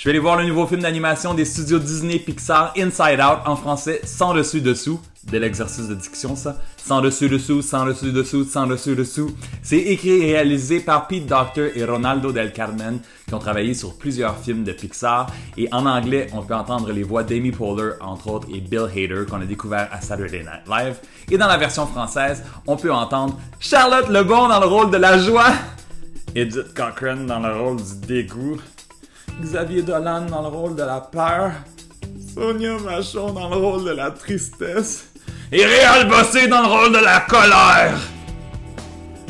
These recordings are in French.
Je vais aller voir le nouveau film d'animation des studios Disney Pixar, Inside Out, en français, sans dessus-dessous. Bel exercice de diction, ça. Sans dessus-dessous, sans dessus-dessous, sans dessus-dessous. C'est écrit et réalisé par Pete Docter et Ronaldo Del Carmen, qui ont travaillé sur plusieurs films de Pixar. Et en anglais, on peut entendre les voix d'Amy Poehler, entre autres, et Bill Hader, qu'on a découvert à Saturday Night Live. Et dans la version française, on peut entendre Charlotte Lebon dans le rôle de la joie, Edith Cochrane dans le rôle du dégoût, Xavier Dolan dans le rôle de la peur, Sonia Vachon dans le rôle de la tristesse et Réal Bossé dans le rôle de la colère.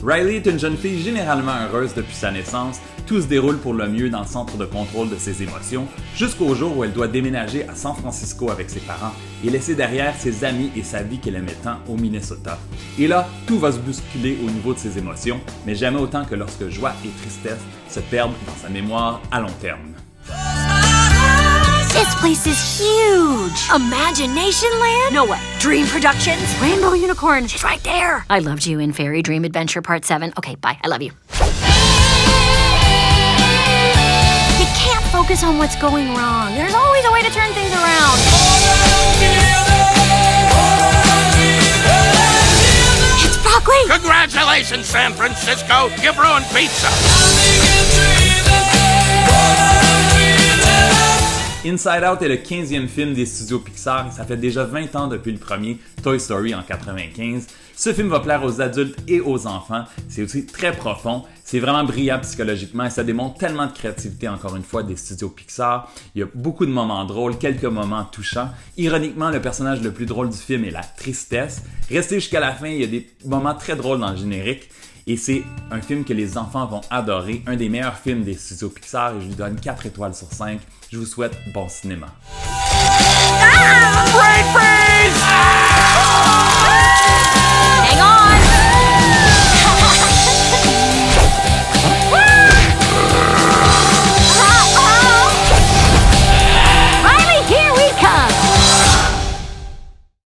Riley est une jeune fille généralement heureuse depuis sa naissance. Tout se déroule pour le mieux dans le centre de contrôle de ses émotions, jusqu'au jour où elle doit déménager à San Francisco avec ses parents et laisser derrière ses amis et sa vie qu'elle aimait tant au Minnesota. Et là, tout va se bousculer au niveau de ses émotions, mais jamais autant que lorsque joie et tristesse se perdent dans sa mémoire à long terme. This place is huge! Imagination Land? No way. Dream Productions? Rainbow Unicorn? She's right there! I loved you in Fairy Dream Adventure Part 7. Okay, bye. I love you. You can't focus on what's going wrong. There's always a way to turn things around. It's Broccoli! Congratulations, San Francisco! You've ruined pizza! Inside Out est le 15e film des studios Pixar et ça fait déjà 20 ans depuis le premier, Toy Story en 95. Ce film va plaire aux adultes et aux enfants. C'est aussi très profond. C'est vraiment brillant psychologiquement et ça démontre tellement de créativité, encore une fois, des studios Pixar. Il y a beaucoup de moments drôles, quelques moments touchants. Ironiquement, le personnage le plus drôle du film est la tristesse. Restez jusqu'à la fin, il y a des moments très drôles dans le générique. Et c'est un film que les enfants vont adorer, un des meilleurs films des studios Pixar et je lui donne 4 étoiles sur 5. Je vous souhaite bon cinéma. Ah!